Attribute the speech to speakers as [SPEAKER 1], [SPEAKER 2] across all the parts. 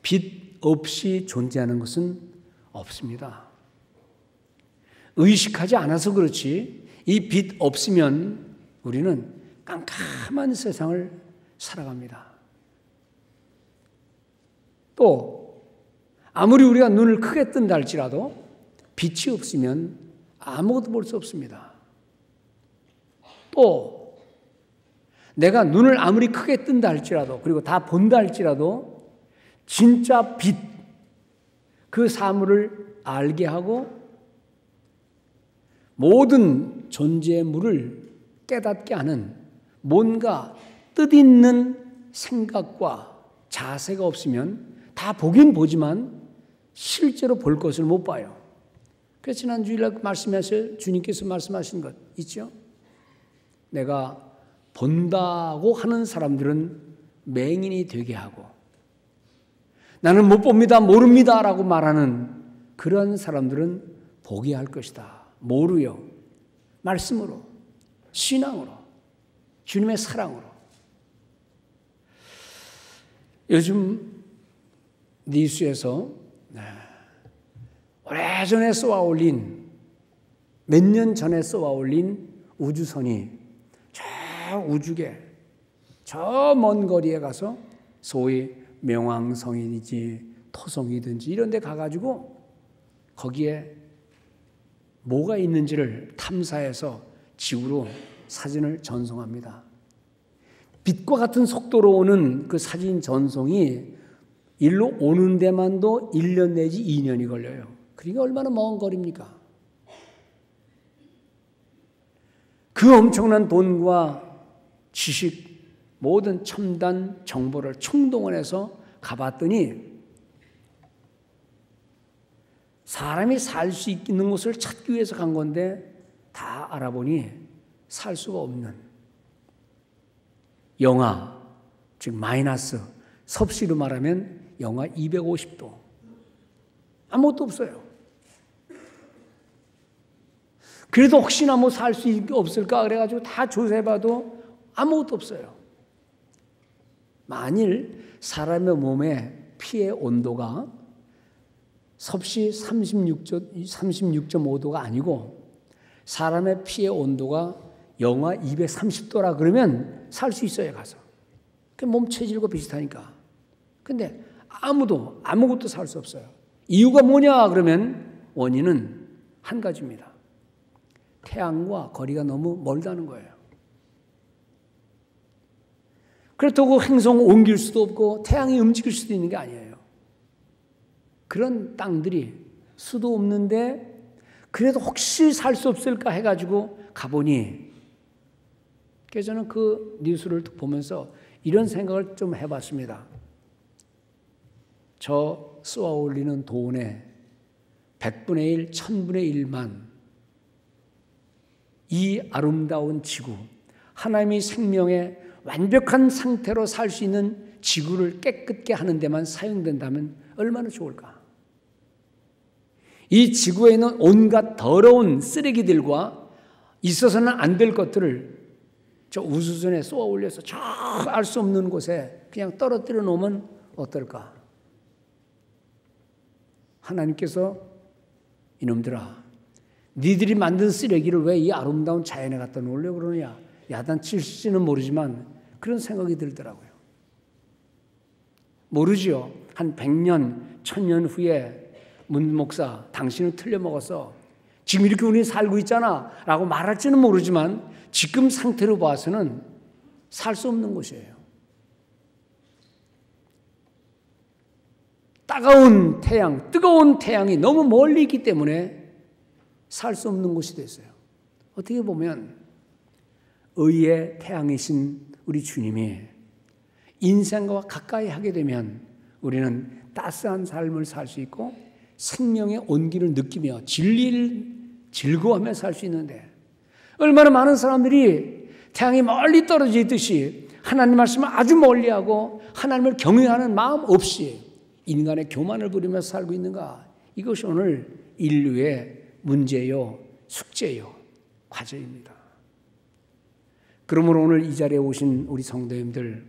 [SPEAKER 1] 빛 없이 존재하는 것은 없습니다. 의식하지 않아서 그렇지 이 빛 없으면 우리는 깜깜한 세상을 살아갑니다. 또 아무리 우리가 눈을 크게 뜬다 할지라도 빛이 없으면 아무것도 볼 수 없습니다. 또 내가 눈을 아무리 크게 뜬다 할지라도 그리고 다 본다 할지라도 진짜 빛, 그 사물을 알게 하고 모든 존재의 물을 깨닫게 하는 뭔가 뜻있는 생각과 자세가 없으면 다 보긴 보지만 실제로 볼 것을 못 봐요. 그래서 지난 주일날 말씀하실 주님께서 말씀하신 것 있죠? 내가 본다고 하는 사람들은 맹인이 되게 하고 나는 못 봅니다, 모릅니다 라고 말하는 그런 사람들은 보게 할 것이다. 뭐로요? 말씀으로, 신앙으로, 주님의 사랑으로. 요즘 뉴스에서 오래전에 쏘아올린 몇 년 전에 쏘아올린 우주선이 저 우주계 저 먼 거리에 가서 소위 명왕성이든지 토성이든지 이런 데 가가지고 거기에 뭐가 있는지를 탐사해서 지구로 사진을 전송합니다. 빛과 같은 속도로 오는 그 사진 전송이 일로 오는 데만도 1년 내지 2년이 걸려요. 그러니까 얼마나 먼 거리입니까? 그 엄청난 돈과 지식, 모든 첨단 정보를 총동원해서 가봤더니 사람이 살 수 있는 곳을 찾기 위해서 간 건데 다 알아보니 살 수가 없는 영하, 즉 마이너스, 섭씨로 말하면 영하 250도. 아무것도 없어요. 그래도 혹시나 뭐 살 수 없을까 그래가지고 다 조사해봐도 아무것도 없어요. 만일 사람의 몸의 피의 온도가 섭씨 36.5도가 아니고 사람의 피의 온도가 영하 230도라 그러면 살 수 있어요, 가서. 그 몸 체질과 비슷하니까. 근데 아무것도 살 수 없어요. 이유가 뭐냐 그러면 원인은 한 가지입니다. 태양과 거리가 너무 멀다는 거예요. 그렇다고 행성을 옮길 수도 없고 태양이 움직일 수도 있는 게 아니에요. 그런 땅들이 수도 없는데 그래도 혹시 살 수 없을까 해가지고 가보니, 그래서 저는 그 뉴스를 보면서 이런 생각을 좀 해봤습니다. 저 쏘아 올리는 돈의 100분의 1, 1000분의 1만 이 아름다운 지구, 하나님의 생명의 완벽한 상태로 살 수 있는 지구를 깨끗게 하는 데만 사용된다면 얼마나 좋을까? 이 지구에 있는 온갖 더러운 쓰레기들과 있어서는 안 될 것들을 저 우주선에 쏘아 올려서 저 알 수 없는 곳에 그냥 떨어뜨려 놓으면 어떨까? 하나님께서 이놈들아, 니들이 만든 쓰레기를 왜 이 아름다운 자연에 갖다 놓으려고 그러느냐? 야단칠지는 모르지만 그런 생각이 들더라고요. 모르지요. 한 100년, 1000년 후에 문 목사, 당신은 틀려먹었어. 지금 이렇게 우리 살고 있잖아 라고 말할지는 모르지만 지금 상태로 봐서는 살 수 없는 곳이에요. 따가운 태양, 뜨거운 태양이 너무 멀리 있기 때문에 살 수 없는 곳이 됐어요. 어떻게 보면 의의 태양이신 우리 주님이 인생과 가까이 하게 되면 우리는 따스한 삶을 살 수 있고 생명의 온기를 느끼며 진리를 즐거워하며 살 수 있는데, 얼마나 많은 사람들이 태양이 멀리 떨어져 있듯이 하나님 말씀을 아주 멀리하고 하나님을 경외하는 마음 없이 인간의 교만을 부리며 살고 있는가? 이것이 오늘 인류의 문제요, 숙제요, 과제입니다. 그러므로 오늘 이 자리에 오신 우리 성도님들,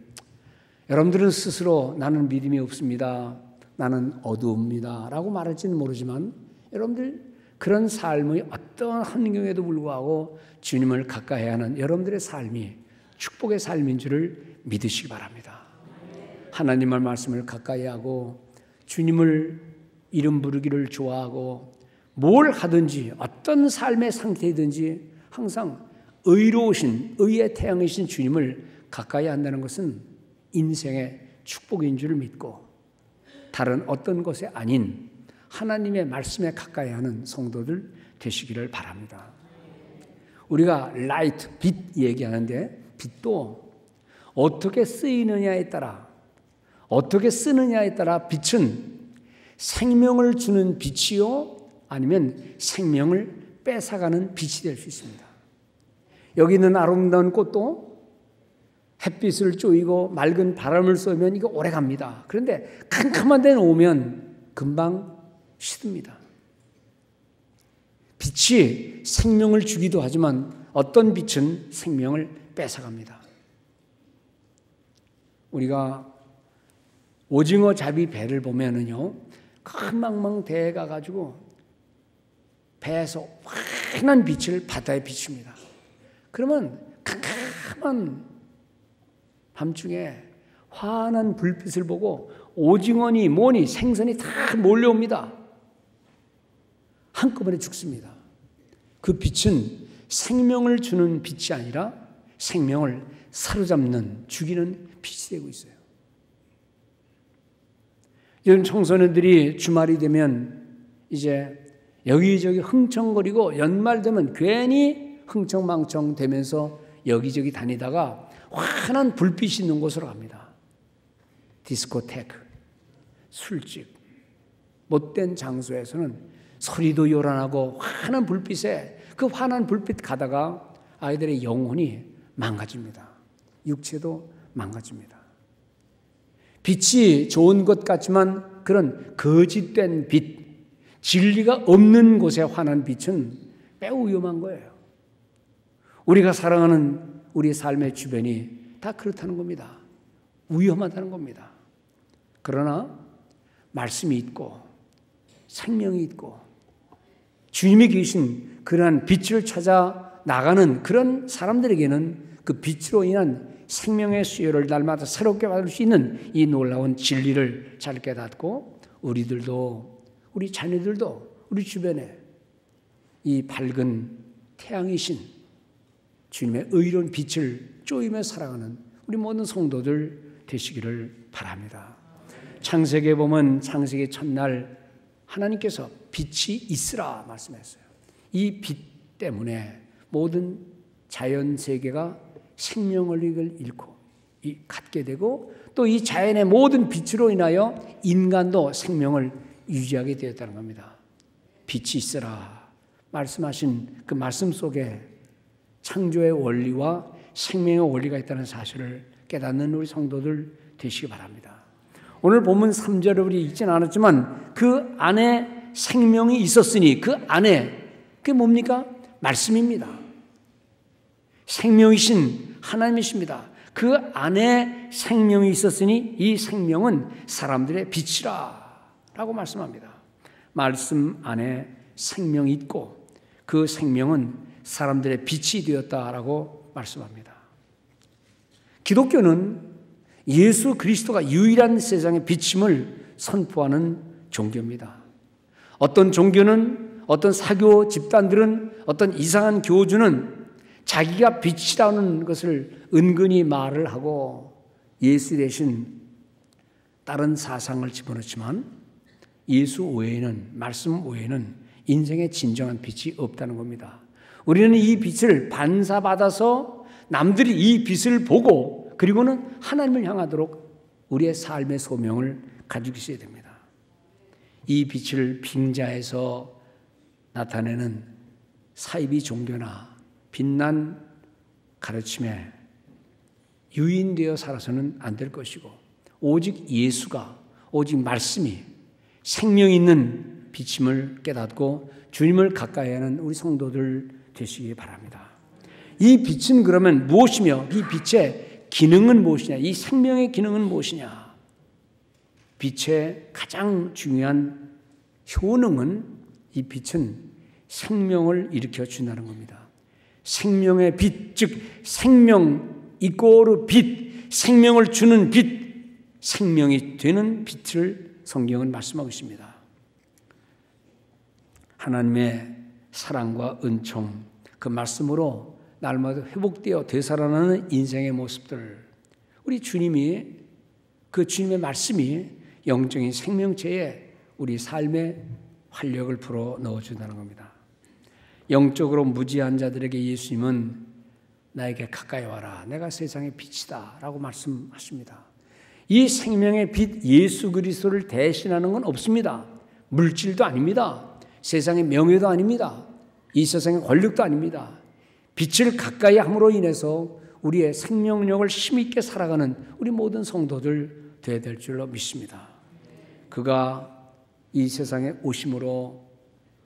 [SPEAKER 1] 여러분들은 스스로 나는 믿음이 없습니다, 나는 어두웁니다 라고 말할지는 모르지만 여러분들 그런 삶의 어떤 환경에도 불구하고 주님을 가까이 하는 여러분들의 삶이 축복의 삶인 줄을 믿으시기 바랍니다. 하나님의 말씀을 가까이 하고 주님을 이름 부르기를 좋아하고 뭘 하든지 어떤 삶의 상태이든지 항상 의로우신 의의 태양이신 주님을 가까이 한다는 것은 인생의 축복인 줄을 믿고 다른 어떤 것이 아닌 하나님의 말씀에 가까이 하는 성도들 되시기를 바랍니다. 우리가 라이트, 빛 얘기하는데 빛도 어떻게 쓰이느냐에 따라 어떻게 쓰느냐에 따라 빛은 생명을 주는 빛이요 아니면 생명을 뺏어가는 빛이 될 수 있습니다. 여기 있는 아름다운 꽃도 햇빛을 쬐이고 맑은 바람을 쏘면 이거 오래 갑니다. 그런데 캄캄한 데는 오면 금방 시듭니다. 빛이 생명을 주기도 하지만 어떤 빛은 생명을 뺏어갑니다. 우리가 오징어 잡이 배를 보면은요, 큰 망망대해 가가지고 배에서 환한 빛을 바다에 비춥니다. 그러면 캄캄한 밤중에 환한 불빛을 보고 오징어니 뭐니 생선이 다 몰려옵니다. 한꺼번에 죽습니다. 그 빛은 생명을 주는 빛이 아니라 생명을 사로잡는 죽이는 빛이 되고 있어요. 요즘 청소년들이 주말이 되면 이제 여기저기 흥청거리고 연말 되면 괜히 흥청망청 되면서 여기저기 다니다가 환한 불빛이 있는 곳으로 갑니다. 디스코테크, 술집, 못된 장소에서는 소리도 요란하고 환한 불빛에 그 환한 불빛 가다가 아이들의 영혼이 망가집니다. 육체도 망가집니다. 빛이 좋은 것 같지만 그런 거짓된 빛, 진리가 없는 곳에 환한 빛은 매우 위험한 거예요. 우리가 사랑하는 우리 삶의 주변이 다 그렇다는 겁니다. 위험하다는 겁니다. 그러나 말씀이 있고 생명이 있고 주님이 계신 그러한 빛을 찾아 나가는 그런 사람들에게는 그 빛으로 인한 생명의 수요를 날마다 새롭게 받을 수 있는 이 놀라운 진리를 잘 깨닫고 우리들도 우리 자녀들도 우리 주변에 이 밝은 태양이신 주님의 의로운 빛을 쪼이며 살아가는 우리 모든 성도들 되시기를 바랍니다. 창세기에 보면 창세기 첫날 하나님께서 빛이 있으라 말씀했어요. 이 빛 때문에 모든 자연 세계가 생명을 잃고 갖게 되고 또 이 자연의 모든 빛으로 인하여 인간도 생명을 유지하게 되었다는 겁니다. 빛이 있으라 말씀하신 그 말씀 속에 창조의 원리와 생명의 원리가 있다는 사실을 깨닫는 우리 성도들 되시기 바랍니다. 오늘 본문 3절을 우리 읽지는 않았지만 그 안에 생명이 있었으니 그 안에 그게 뭡니까? 말씀입니다. 생명이신 하나님이십니다. 그 안에 생명이 있었으니 이 생명은 사람들의 빛이라 라고 말씀합니다. 말씀 안에 생명이 있고 그 생명은 사람들의 빛이 되었다라고 말씀합니다. 기독교는 예수 그리스도가 유일한 세상의 빛임을 선포하는 종교입니다. 어떤 종교는 어떤 사교 집단들은 어떤 이상한 교주는 자기가 빛이라는 것을 은근히 말을 하고 예수 대신 다른 사상을 집어넣지만 예수 외에는 말씀 외에는 인생의 진정한 빛이 없다는 겁니다. 우리는 이 빛을 반사받아서 남들이 이 빛을 보고 그리고는 하나님을 향하도록 우리의 삶의 소명을 가지고 있어야 됩니다. 이 빛을 빙자해서 나타내는 사이비 종교나 빛난 가르침에 유인되어 살아서는 안 될 것이고 오직 예수가 오직 말씀이 생명 있는 빛임을 깨닫고 주님을 가까이 하는 우리 성도들 되시기 바랍니다. 이 빛은 그러면 무엇이며 이 빛의 기능은 무엇이냐? 이 생명의 기능은 무엇이냐? 빛의 가장 중요한 효능은, 이 빛은 생명을 일으켜 준다는 겁니다. 생명의 빛, 즉 생명 이꼬르 빛, 생명을 주는 빛, 생명이 되는 빛을 성경은 말씀하고 있습니다. 하나님의 사랑과 은총, 그 말씀으로 날마다 회복되어 되살아나는 인생의 모습들, 우리 주님이, 그 주님의 말씀이 영적인 생명체에 우리 삶의 활력을 불어 넣어준다는 겁니다. 영적으로 무지한 자들에게 예수님은 나에게 가까이 와라, 내가 세상의 빛이다 라고 말씀하십니다. 이 생명의 빛 예수 그리스도를 대신하는 건 없습니다. 물질도 아닙니다. 세상의 명예도 아닙니다. 이 세상의 권력도 아닙니다. 빛을 가까이 함으로 인해서 우리의 생명력을 힘있게 살아가는 우리 모든 성도들 되어야 될 줄로 믿습니다. 그가 이 세상에 오심으로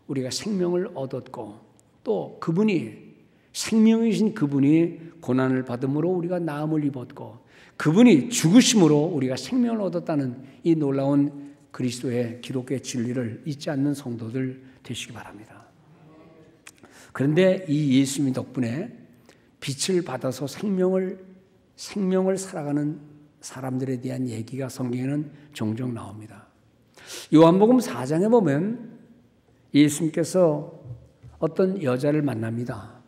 [SPEAKER 1] 우리가 생명을 얻었고, 또 그분이, 생명이신 그분이 고난을 받음으로 우리가 나음을 입었고, 그분이 죽으심으로 우리가 생명을 얻었다는 이 놀라운 그리스도의 기독의 진리를 잊지 않는 성도들 되시기 바랍니다. 그런데 이 예수님 덕분에 빛을 받아서 생명을 살아가는 사람들에 대한 얘기가 성경에는 종종 나옵니다. 요한복음 4장에 보면 예수님께서 어떤 여자를 만납니다.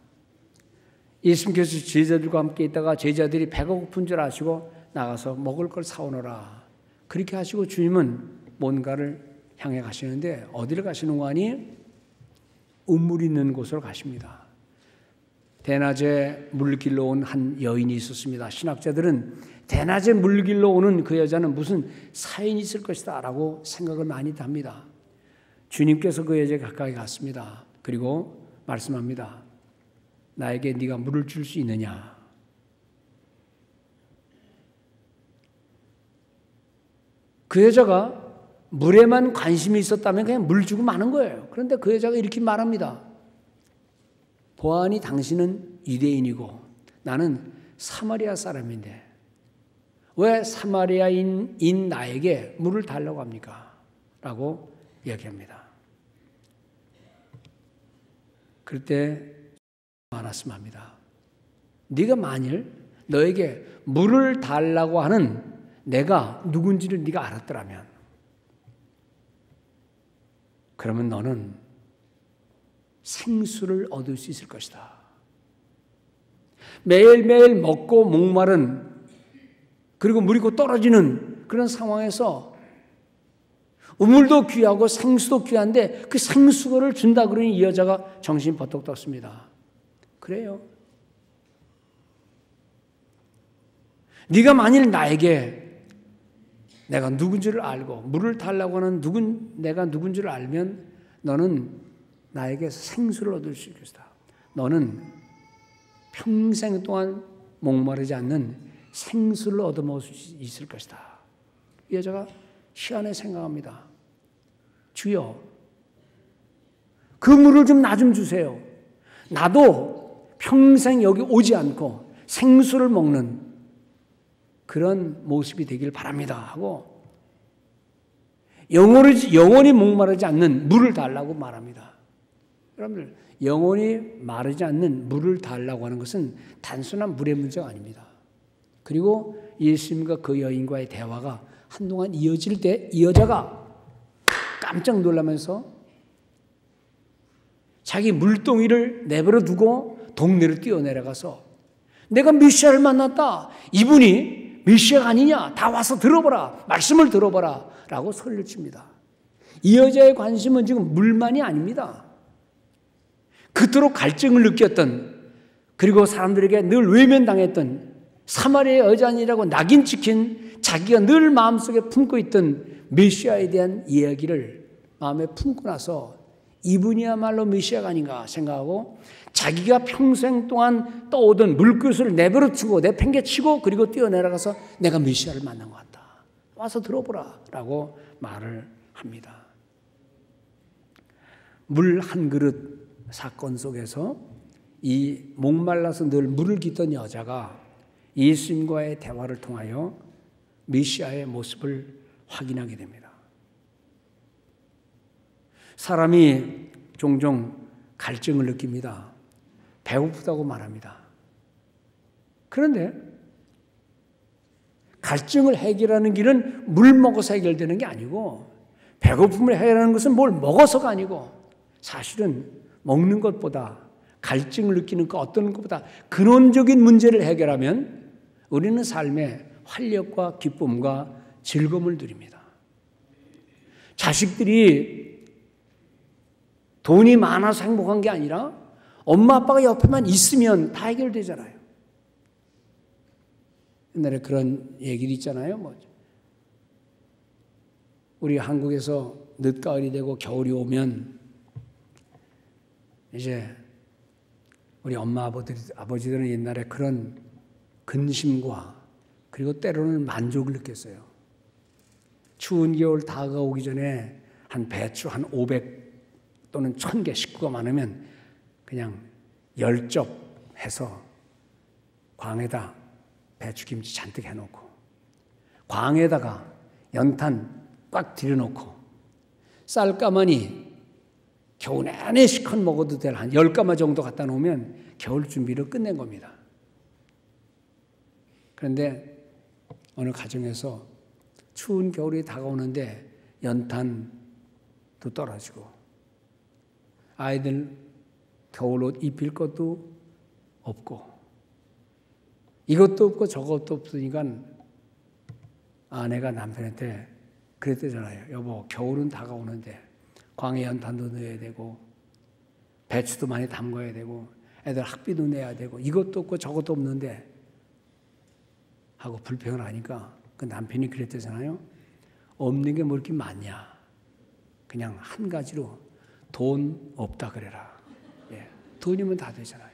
[SPEAKER 1] 예수님께서 제자들과 함께 있다가 제자들이 배가 고픈 줄 아시고 나가서 먹을 걸 사오너라, 그렇게 하시고 주님은 뭔가를 향해 가시는데, 어디를 가시는 거 아니? 우물 있는 곳으로 가십니다. 대낮에 물길로 온 한 여인이 있었습니다. 신학자들은 대낮에 물길로 오는 그 여자는 무슨 사인이 있을 것이다 라고 생각을 많이 합니다. 주님께서 그 여자에 가까이 갔습니다. 그리고 말씀합니다. 나에게 네가 물을 줄 수 있느냐? 그 여자가 물에만 관심이 있었다면 그냥 물 주고 마는 거예요. 그런데 그 여자가 이렇게 말합니다. 보아하니 당신은 유대인이고 나는 사마리아 사람인데 왜 사마리아인인 나에게 물을 달라고 합니까? 라고 이야기합니다. 그럴 때 말씀합니다. 네가 만일 너에게 물을 달라고 하는 내가 누군지를 네가 알았더라면, 그러면 너는 생수를 얻을 수 있을 것이다. 매일매일 먹고 목마른, 그리고 물이 곧 떨어지는 그런 상황에서 우물도 귀하고 생수도 귀한데 그 생수를 준다 그러니 이 여자가 정신이 버떡 떴습니다. 그래요. 네가 만일 나에게 내가 누군지를 알고 물을 달라고 하는 내가 누군지를 알면 너는 나에게 생수를 얻을 수 있겠다. 너는 평생 동안 목마르지 않는 생수를 얻어먹을 수 있을 것이다. 이 여자가 희한해 생각합니다. 주여, 그 물을 좀 나 좀 주세요. 나도 평생 여기 오지 않고 생수를 먹는 그런 모습이 되길 바랍니다 하고 영원히 목마르지 않는 물을 달라고 말합니다. 여러분들, 영원히 마르지 않는 물을 달라고 하는 것은 단순한 물의 문제가 아닙니다. 그리고 예수님과 그 여인과의 대화가 한동안 이어질 때 이 여자가 깜짝 놀라면서 자기 물동이를 내버려 두고 동네로 뛰어내려가서 내가 메시아를 만났다. 이분이 메시아가 아니냐. 다 와서 들어보라. 말씀을 들어보라. 라고 소리를 칩니다. 이 여자의 관심은 지금 물만이 아닙니다. 그토록 갈증을 느꼈던, 그리고 사람들에게 늘 외면당했던 사마리아 여자니라고 낙인 찍힌 자기가 늘 마음속에 품고 있던 메시아에 대한 이야기를 마음에 품고 나서 이분이야말로 메시아가 아닌가 생각하고 자기가 평생 동안 떠오던 물그릇을 내버려두고 내팽개치고 그리고 뛰어내려가서 내가 메시아를 만난 것 같다. 와서 들어보라 라고 말을 합니다. 물 한 그릇 사건 속에서 이 목말라서 늘 물을 깃던 여자가 예수님과의 대화를 통하여 메시아의 모습을 확인하게 됩니다. 사람이 종종 갈증을 느낍니다. 배고프다고 말합니다. 그런데 갈증을 해결하는 길은 물 먹어서 해결되는 게 아니고, 배고픔을 해결하는 것은 뭘 먹어서가 아니고, 사실은 먹는 것보다, 갈증을 느끼는 그 어떤 것보다 근원적인 문제를 해결하면 우리는 삶에 활력과 기쁨과 즐거움을 누립니다. 자식들이 돈이 많아서 행복한 게 아니라 엄마 아빠가 옆에만 있으면 다 해결되잖아요. 옛날에 그런 얘기도 있잖아요. 우리 한국에서 늦가을이 되고 겨울이 오면 이제 우리 엄마 아버지들은 옛날에 그런 근심과 그리고 때로는 만족을 느꼈어요. 추운 겨울 다가오기 전에 한 배추 한 500 또는 1000개 식구가 많으면 그냥 10접 해서 광에다 배추김치 잔뜩 해놓고, 광에다가 연탄 꽉 들여놓고, 쌀가마니 겨우 내내 시컷 먹어도 될 한 10가마 정도 갖다 놓으면 겨울 준비를 끝낸 겁니다. 그런데 어느 가정에서 추운 겨울이 다가오는데 연탄도 떨어지고 아이들 겨울옷 입힐 것도 없고 이것도 없고 저것도 없으니까 아내가 남편한테 그랬대잖아요. 여보, 겨울은 다가오는데 광에 연탄도 넣어야 되고 배추도 많이 담궈야 되고 애들 학비도 내야 되고 이것도 없고 저것도 없는데 하고 불평을 하니까 그 남편이 그랬대잖아요. 없는 게 뭐 이렇게 많냐. 그냥 한 가지로 돈 없다 그래라. 예, 돈이면 다 되잖아요.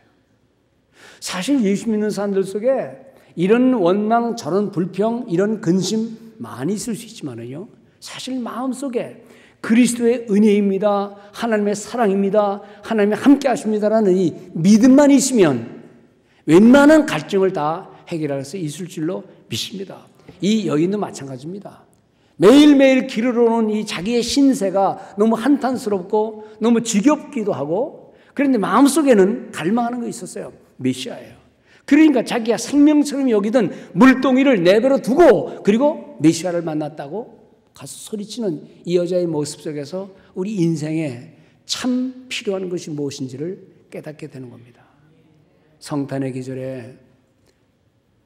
[SPEAKER 1] 사실 예수 믿는 사람들 속에 이런 원망, 저런 불평, 이런 근심 많이 있을 수 있지만요, 사실 마음속에 그리스도의 은혜입니다, 하나님의 사랑입니다, 하나님이 함께 하십니다라는 이 믿음만 있으면 웬만한 갈증을 다 해결할 수 있을 줄로 믿습니다. 이 여인도 마찬가지입니다. 매일매일 길을 오는 이 자기의 신세가 너무 한탄스럽고 너무 지겹기도 하고, 그런데 마음속에는 갈망하는 거 있었어요. 메시아예요. 그러니까 자기가 생명처럼 여기던 물동이를 내버려 두고 그리고 메시아를 만났다고 가서 소리치는 이 여자의 모습 속에서 우리 인생에 참 필요한 것이 무엇인지를 깨닫게 되는 겁니다. 성탄의 계절에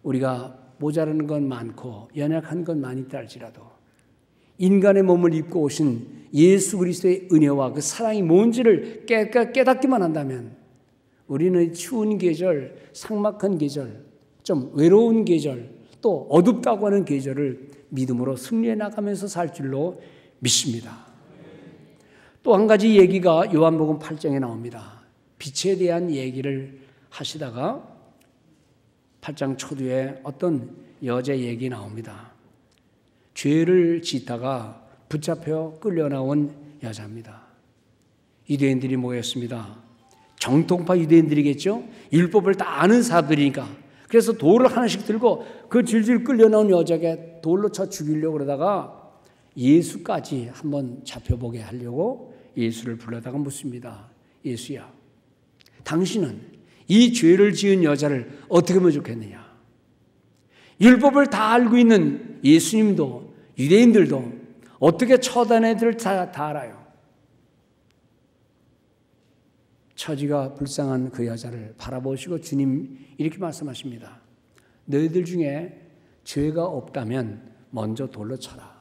[SPEAKER 1] 우리가 모자라는 건 많고 연약한 건 많이 있다 할지라도 인간의 몸을 입고 오신 예수 그리스도의 은혜와 그 사랑이 뭔지를 깨닫기만 한다면 우리는 추운 계절, 삭막한 계절, 좀 외로운 계절, 또 어둡다고 하는 계절을 믿음으로 승리해 나가면서 살 줄로 믿습니다. 또 한 가지 얘기가 요한복음 8장에 나옵니다. 빛에 대한 얘기를 하시다가 8장 초두에 어떤 여자 얘기 나옵니다. 죄를 짓다가 붙잡혀 끌려나온 여자입니다. 유대인들이 모였습니다. 정통파 유대인들이겠죠. 율법을 다 아는 사람들이니까. 그래서 돌을 하나씩 들고 그 질질 끌려나온 여자에게 돌로 쳐 죽이려고 그러다가 예수까지 한번 잡혀보게 하려고 예수를 불러다가 묻습니다. 예수야, 당신은 이 죄를 지은 여자를 어떻게 하면 좋겠느냐? 율법을 다 알고 있는 예수님도 유대인들도 어떻게 처단 애들을 다 알아요. 처지가 불쌍한 그 여자를 바라보시고 주님 이렇게 말씀하십니다. 너희들 중에 죄가 없다면 먼저 돌로 쳐라.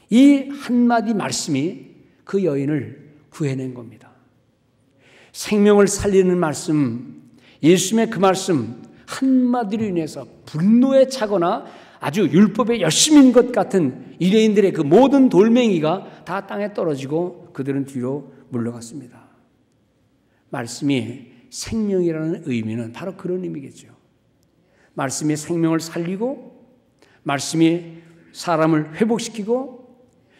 [SPEAKER 1] 이 한마디 말씀이 그 여인을 구해낸 겁니다. 생명을 살리는 말씀, 예수님의 그 말씀 한마디로 인해서 분노에 차거나 아주 율법에 열심인 것 같은 유대인들의 그 모든 돌멩이가 다 땅에 떨어지고 그들은 뒤로 물러갔습니다. 말씀이 생명이라는 의미는 바로 그런 의미겠죠. 말씀이 생명을 살리고 말씀이 사람을 회복시키고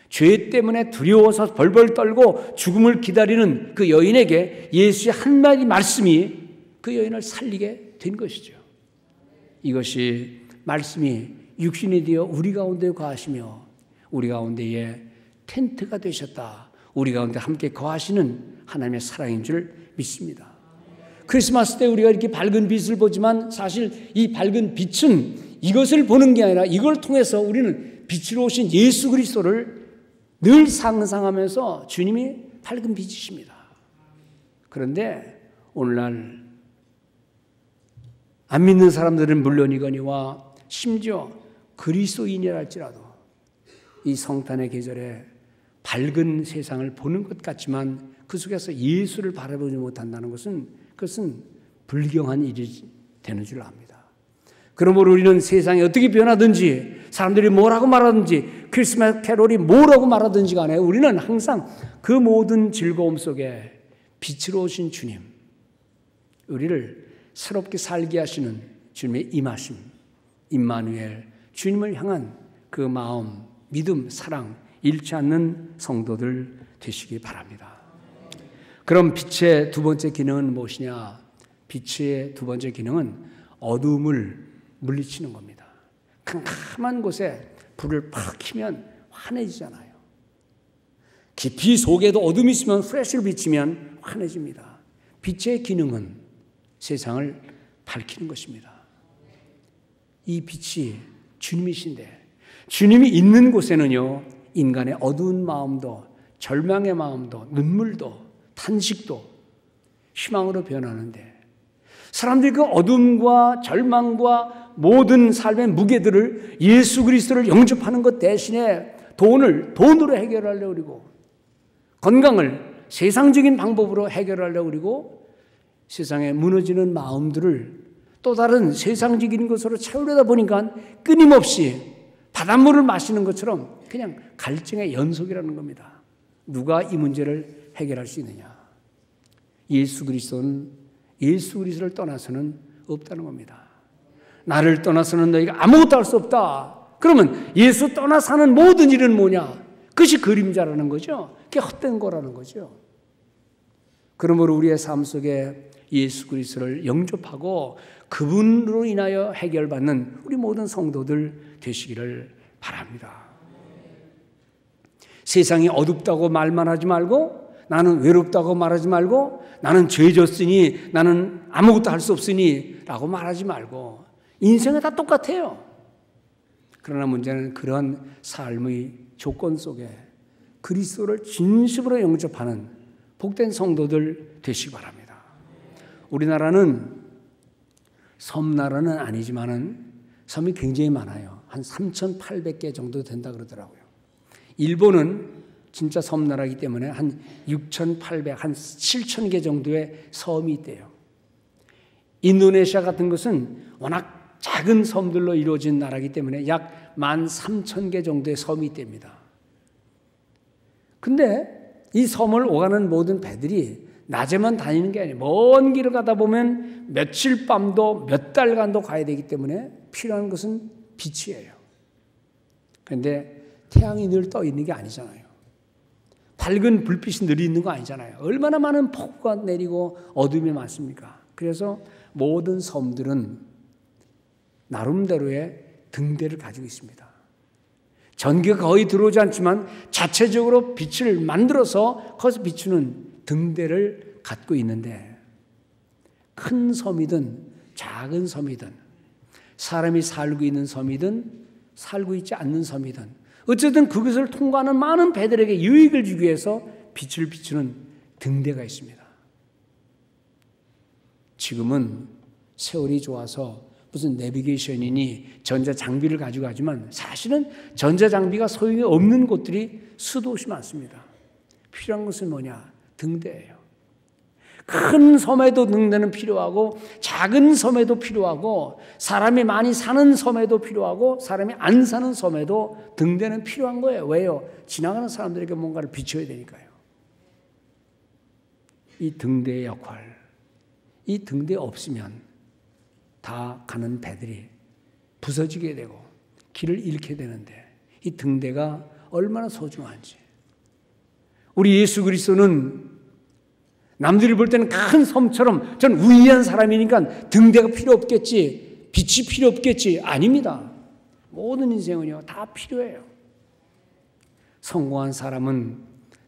[SPEAKER 1] 죄 때문에 두려워서 벌벌 떨고 죽음을 기다리는 그 여인에게 예수의 한마디 말씀이 그 여인을 살리게 된 것이죠. 이것이 말씀이 육신이 되어 우리 가운데 거하시며 우리 가운데에 텐트가 되셨다. 우리 가운데 함께 거하시는 하나님의 사랑인 줄 믿습니다. 크리스마스 때 우리가 이렇게 밝은 빛을 보지만 사실 이 밝은 빛은 이것을 보는 게 아니라 이걸 통해서 우리는 빛으로 오신 예수 그리스도를 늘 상상하면서 주님이 밝은 빛이십니다. 그런데 오늘날 안 믿는 사람들은 물론이거니와 심지어 그리스도인이랄지라도 이 성탄의 계절에 밝은 세상을 보는 것 같지만 그 속에서 예수를 바라보지 못한다는 것은 그것은 불경한 일이 되는 줄 압니다. 그러므로 우리는 세상이 어떻게 변하든지 사람들이 뭐라고 말하든지 크리스마스 캐롤이 뭐라고 말하든지 간에 우리는 항상 그 모든 즐거움 속에 빛으로 오신 주님, 우리를 새롭게 살게 하시는 주님의 임하심, 임마누엘, 주님을 향한 그 마음, 믿음, 사랑 잃지 않는 성도들 되시기 바랍니다. 그럼 빛의 두 번째 기능은 무엇이냐? 빛의 두 번째 기능은 어둠을 물리치는 겁니다. 캄캄한 곳에 불을 팍 켜면 환해지잖아요. 깊이 속에도 어둠이 있으면 플래시를 비치면 환해집니다. 빛의 기능은 세상을 밝히는 것입니다. 이 빛이 주님이신데 주님이 있는 곳에는요, 인간의 어두운 마음도 절망의 마음도 눈물도 탄식도 희망으로 변하는데 사람들이 그 어둠과 절망과 모든 삶의 무게들을 예수 그리스도를 영접하는 것 대신에 돈으로 해결하려고 그러고 건강을 세상적인 방법으로 해결하려고 그러고 세상에 무너지는 마음들을 또 다른 세상적인 것으로 채우려다 보니까 끊임없이 바닷물을 마시는 것처럼 그냥 갈증의 연속이라는 겁니다. 누가 이 문제를 해결할 수 있느냐? 예수 그리스도를 떠나서는 없다는 겁니다. 나를 떠나서는 너희가 아무것도 할 수 없다. 그러면 예수 떠나 사는 모든 일은 뭐냐? 그것이 그림자라는 거죠. 그게 헛된 거라는 거죠. 그러므로 우리의 삶 속에 예수 그리스도를 영접하고 그분으로 인하여 해결받는 우리 모든 성도들 되시기를 바랍니다. 세상이 어둡다고 말만 하지 말고 나는 외롭다고 말하지 말고 나는 죄 졌으니 나는 아무것도 할 수 없으니 라고 말하지 말고 인생은 다 똑같아요. 그러나 문제는 그런 삶의 조건 속에 그리스도를 진심으로 영접하는 복된 성도들 되시기 바랍니다. 우리나라는 섬나라는 아니지만은 섬이 굉장히 많아요. 한 3,800개 정도 된다 그러더라고요. 일본은 진짜 섬나라이기 때문에 한 6,800, 한 7,000개 정도의 섬이 있대요. 인도네시아 같은 것은 워낙 작은 섬들로 이루어진 나라이기 때문에 약 13,000개 정도의 섬이 있답니다. 근데 이 섬을 오가는 모든 배들이 낮에만 다니는 게 아니에요. 먼 길을 가다 보면 며칠 밤도 몇 달간도 가야 되기 때문에 필요한 것은 빛이에요. 그런데 태양이 늘 떠 있는 게 아니잖아요. 밝은 불빛이 늘 있는 거 아니잖아요. 얼마나 많은 폭우가 내리고 어둠이 많습니까? 그래서 모든 섬들은 나름대로의 등대를 가지고 있습니다. 전기가 거의 들어오지 않지만 자체적으로 빛을 만들어서 거기서 비추는 등대를 갖고 있는데 큰 섬이든 작은 섬이든 사람이 살고 있는 섬이든 살고 있지 않는 섬이든 어쨌든 그것을 통과하는 많은 배들에게 유익을 주기 위해서 빛을 비추는 등대가 있습니다. 지금은 세월이 좋아서 무슨 내비게이션이니 전자장비를 가지고 가지만 사실은 전자장비가 소용이 없는 곳들이 수도 없이 많습니다. 필요한 것은 뭐냐? 등대예요. 큰 섬에도 등대는 필요하고 작은 섬에도 필요하고 사람이 많이 사는 섬에도 필요하고 사람이 안 사는 섬에도 등대는 필요한 거예요. 왜요? 지나가는 사람들에게 뭔가를 비춰야 되니까요. 이 등대의 역할, 이 등대 없으면 다 가는 배들이 부서지게 되고 길을 잃게 되는데 이 등대가 얼마나 소중한지. 우리 예수 그리스도는 남들이 볼 때는 큰 섬처럼 전 우위한 사람이니까 등대가 필요 없겠지, 빛이 필요 없겠지. 아닙니다. 모든 인생은요, 다 필요해요. 성공한 사람은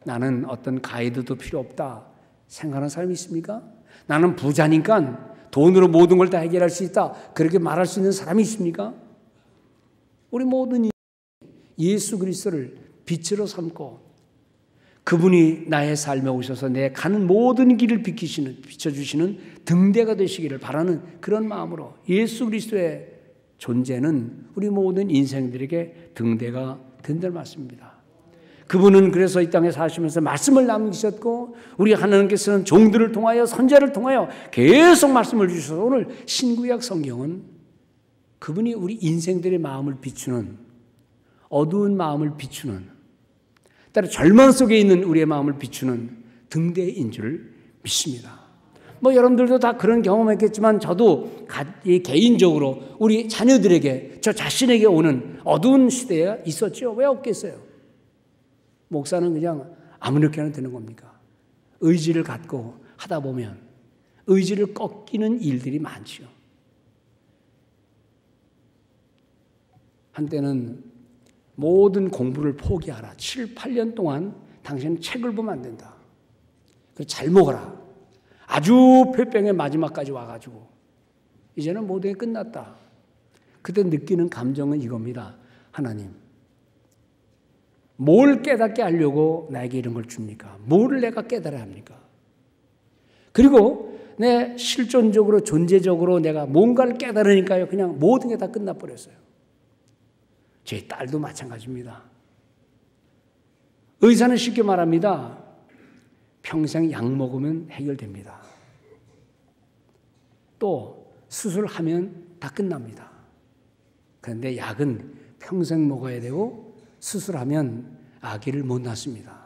[SPEAKER 1] 나는 어떤 가이드도 필요 없다 생각하는 사람이 있습니까? 나는 부자니까 돈으로 모든 걸 다 해결할 수 있다, 그렇게 말할 수 있는 사람이 있습니까? 우리 모든 예수 그리스도를 빛으로 삼고 그분이 나의 삶에 오셔서 내 가는 모든 길을 비춰주시는 등대가 되시기를 바라는 그런 마음으로 예수 그리스도의 존재는 우리 모든 인생들에게 등대가 된다는 말씀입니다. 그분은 그래서 이 땅에 사시면서 말씀을 남기셨고 우리 하나님께서는 종들을 통하여 선자를 통하여 계속 말씀을 주셔서 오늘 신구약 성경은 그분이 우리 인생들의 마음을 비추는, 어두운 마음을 비추는, 따로 절망 속에 있는 우리의 마음을 비추는 등대인 줄 믿습니다. 여러분들도 다 그런 경험했겠지만 저도 개인적으로 우리 자녀들에게, 저 자신에게 오는 어두운 시대가 있었죠. 왜 없겠어요? 목사는 그냥 아무렇게나 되는 겁니까? 의지를 갖고 하다 보면 의지를 꺾이는 일들이 많죠. 한때는 모든 공부를 포기하라. 7, 8년 동안 당신은 책을 보면 안 된다. 그래서 잘 먹어라. 아주 폐병의 마지막까지 와가지고 이제는 모든 게 끝났다. 그때 느끼는 감정은 이겁니다. 하나님, 뭘 깨닫게 하려고 나에게 이런 걸 줍니까? 뭘 내가 깨달아야 합니까? 그리고 내 실존적으로 존재적으로 내가 뭔가를 깨달으니까요, 그냥 모든 게 다 끝나버렸어요. 제 딸도 마찬가지입니다. 의사는 쉽게 말합니다. 평생 약 먹으면 해결됩니다. 또 수술하면 다 끝납니다. 그런데 약은 평생 먹어야 되고 수술하면 아기를 못 낳습니다.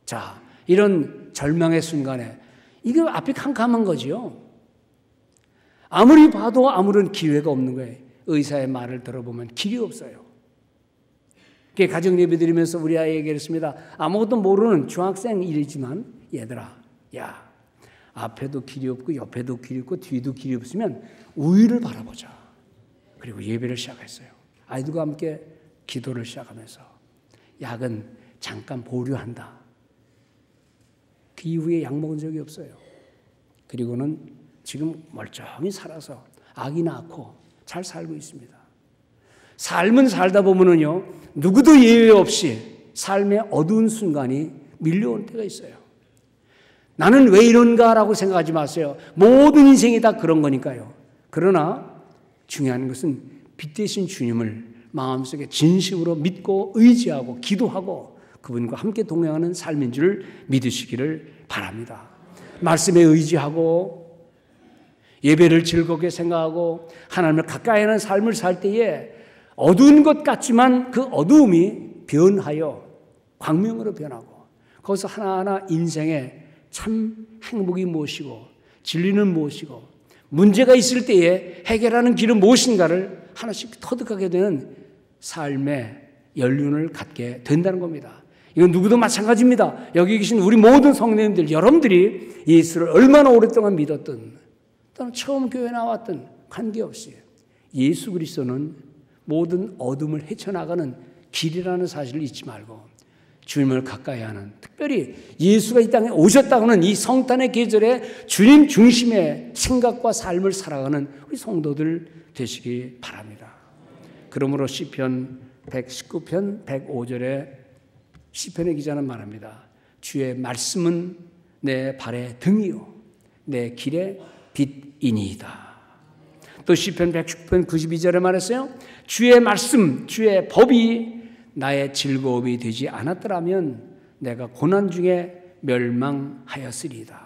[SPEAKER 1] 자, 이런 절망의 순간에 이거 앞이 캄캄한 거지요. 아무리 봐도 아무런 기회가 없는 거예요. 의사의 말을 들어보면 길이 없어요. 가정 예배 드리면서 우리 아이에게 그랬습니다. 아무것도 모르는 중학생이지만 얘들아, 야, 앞에도 길이 없고 옆에도 길이 없고 뒤도 길이 없으면 우위를 바라보자. 그리고 예배를 시작했어요. 아이들과 함께 기도를 시작하면서 약은 잠깐 보류한다. 그 이후에 약 먹은 적이 없어요. 그리고는 지금 멀쩡히 살아서 아기 낳고 잘 살고 있습니다. 삶은 살다 보면은요, 누구도 예외 없이 삶의 어두운 순간이 밀려올 때가 있어요. 나는 왜 이런가라고 생각하지 마세요. 모든 인생이 다 그런 거니까요. 그러나 중요한 것은 빛 대신 주님을 마음속에 진심으로 믿고 의지하고 기도하고 그분과 함께 동행하는 삶인 줄 믿으시기를 바랍니다. 말씀에 의지하고 예배를 즐겁게 생각하고 하나님을 가까이 하는 삶을 살 때에 어두운 것 같지만 그 어두움이 변하여 광명으로 변하고 거기서 하나하나 인생에 참 행복이 무엇이고 진리는 무엇이고 문제가 있을 때에 해결하는 길은 무엇인가를 하나씩 터득하게 되는 삶의 연륜을 갖게 된다는 겁니다. 이건 누구도 마찬가지입니다. 여기 계신 우리 모든 성도님들, 여러분들이 예수를 얼마나 오랫동안 믿었든 또는 처음 교회 나왔던 관계없이 예수 그리스도는 모든 어둠을 헤쳐나가는 길이라는 사실을 잊지 말고 주님을 가까이 하는, 특별히 예수가 이 땅에 오셨다고는 이 성탄의 계절에 주님 중심의 생각과 삶을 살아가는 우리 성도들 되시기 바랍니다. 그러므로 시편 119편 105절에 시편의 기자는 말합니다. 주의 말씀은 내 발의 등이요 내 길의 빛이니이다. 또 시편 119편 92절에 말했어요. 주의 말씀, 주의 법이 나의 즐거움이 되지 않았더라면 내가 고난 중에 멸망하였으리이다.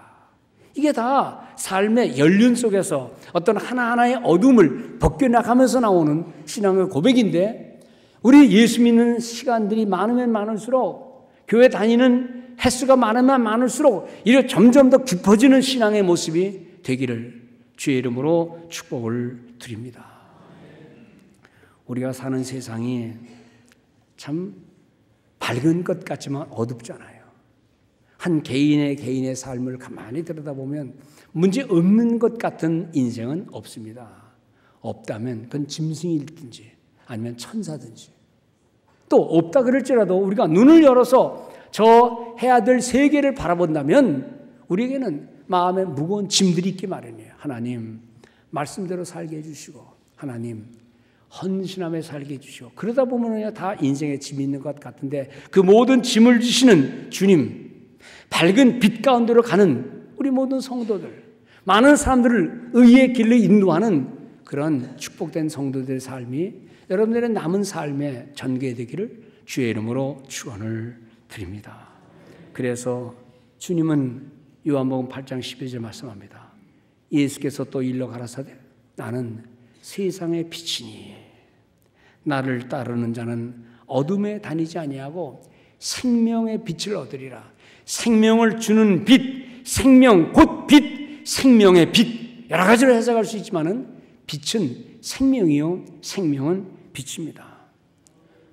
[SPEAKER 1] 이게 다 삶의 연륜 속에서 어떤 하나하나의 어둠을 벗겨나가면서 나오는 신앙의 고백인데, 우리 예수 믿는 시간들이 많으면 많을수록, 교회 다니는 횟수가 많으면 많을수록 이렇게 점점 더 깊어지는 신앙의 모습이 되기를 주의 이름으로 축복을 드립니다. 우리가 사는 세상이 참 밝은 것 같지만 어둡잖아요. 한 개인의 삶을 가만히 들여다보면 문제 없는 것 같은 인생은 없습니다. 없다면 그건 짐승일든지 아니면 천사든지. 또 없다 그럴지라도 우리가 눈을 열어서 저 해야 될 세계를 바라본다면 우리에게는 마음에 무거운 짐들이 있기 마련이에요. 하나님 말씀대로 살게 해주시고, 하나님 헌신함에 살게 해주시고, 그러다 보면 다 인생에 짐이 있는 것 같은데 그 모든 짐을 지시는 주님, 밝은 빛 가운데로 가는 우리 모든 성도들, 많은 사람들을 의의 길로 인도하는 그런 축복된 성도들의 삶이 여러분들의 남은 삶에 전개되기를 주의 이름으로 축원을 드립니다. 그래서 주님은 요한복음 8장 12절 말씀합니다. 예수께서 또 일러 가라사대 나는 세상의 빛이니 나를 따르는 자는 어둠에 다니지 아니하고 생명의 빛을 얻으리라. 생명을 주는 빛, 생명 곧 빛, 생명의 빛, 여러 가지로 해석할 수 있지만은 빛은 생명이요 생명은 빛입니다.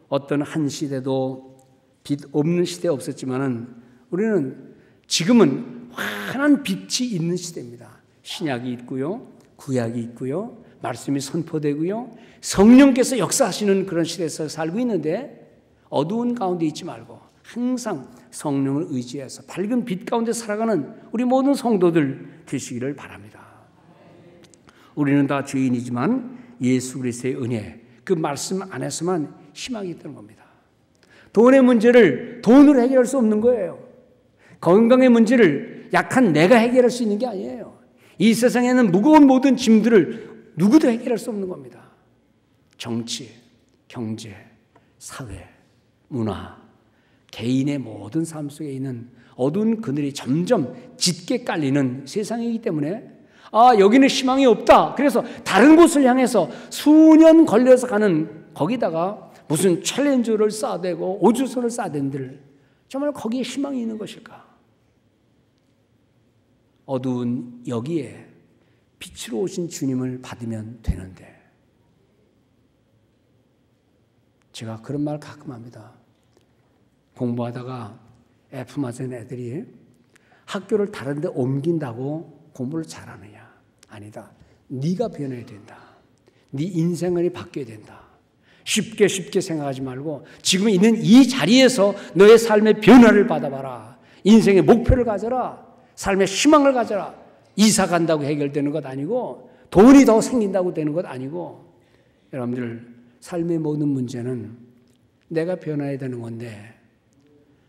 [SPEAKER 1] 어떤 한 시대도 빛 없는 시대 없었지만은 우리는 지금은 환한 빛이 있는 시대입니다. 신약이 있고요, 구약이 있고요, 말씀이 선포되고요, 성령께서 역사하시는 그런 시대에서 살고 있는데 어두운 가운데 있지 말고 항상 성령을 의지해서 밝은 빛 가운데 살아가는 우리 모든 성도들 되시기를 바랍니다. 우리는 다 죄인이지만 예수 그리스도의 은혜, 그 말씀 안에서만 희망이 있다는 겁니다. 돈의 문제를 돈으로 해결할 수 없는 거예요. 건강의 문제를 약한 내가 해결할 수 있는 게 아니에요. 이 세상에는 무거운 모든 짐들을 누구도 해결할 수 없는 겁니다. 정치, 경제, 사회, 문화, 개인의 모든 삶 속에 있는 어두운 그늘이 점점 짙게 깔리는 세상이기 때문에 여기는 희망이 없다. 그래서 다른 곳을 향해서 수년 걸려서 가는 거기다가 무슨 챌린저를 쌓아대고 오주선을 쌓아댄들 정말 거기에 희망이 있는 것일까? 어두운 여기에 빛으로 오신 주님을 받으면 되는데 제가 그런 말 가끔 합니다. 공부하다가 F 맞은 애들이 학교를 다른 데 옮긴다고 공부를 잘하느냐? 아니다. 네가 변해야 된다. 네 인생을 바뀌어야 된다. 쉽게 생각하지 말고 지금 있는 이 자리에서 너의 삶의 변화를 받아봐라. 인생의 목표를 가져라. 삶의 희망을 가져라. 이사 간다고 해결되는 것 아니고 돈이 더 생긴다고 되는 것 아니고 여러분들 삶의 모든 문제는 내가 변화해야 되는 건데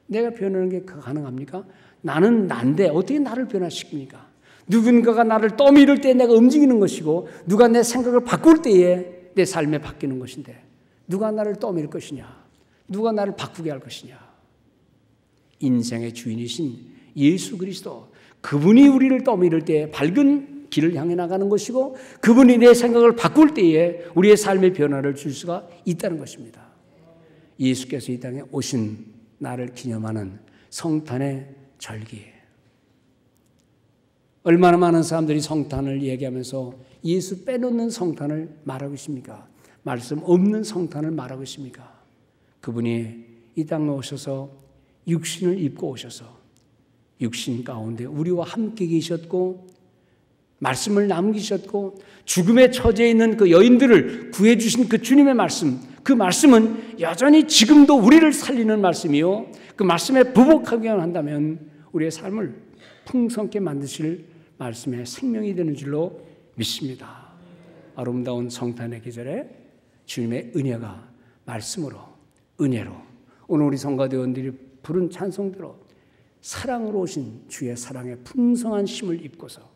[SPEAKER 1] 내가 변하는 게 가능합니까? 나는 난데 어떻게 나를 변화시킵니까? 누군가가 나를 떠밀을 때 내가 움직이는 것이고 누가 내 생각을 바꿀 때에 내 삶이 바뀌는 것인데 누가 나를 떠밀 것이냐? 누가 나를 바꾸게 할 것이냐? 인생의 주인이신 예수 그리스도, 그분이 우리를 떠밀을 때 밝은 길을 향해 나가는 것이고 그분이 내 생각을 바꿀 때에 우리의 삶의 변화를 줄 수가 있다는 것입니다. 예수께서 이 땅에 오신 나를 기념하는 성탄의 절기. 얼마나 많은 사람들이 성탄을 얘기하면서 예수 빼놓는 성탄을 말하고 있습니까? 말씀 없는 성탄을 말하고 있습니까? 그분이 이 땅에 오셔서 육신을 입고 오셔서 육신 가운데 우리와 함께 계셨고 말씀을 남기셨고 죽음의 처지에 있는 그 여인들을 구해주신 그 주님의 말씀, 그 말씀은 여전히 지금도 우리를 살리는 말씀이요 그 말씀에 부복하게 한다면 우리의 삶을 풍성케 만드실 말씀의 생명이 되는 줄로 믿습니다. 아름다운 성탄의 계절에 주님의 은혜가 말씀으로 은혜로 오늘 우리 성가대원들이 부른 찬송대로 사랑으로 오신 주의 사랑의 풍성한 힘을 입고서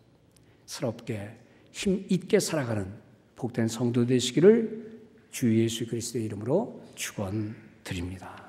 [SPEAKER 1] 스럽게 힘 있게 살아가는 복된 성도 되시기를 주 예수 그리스도의 이름으로 축원드립니다.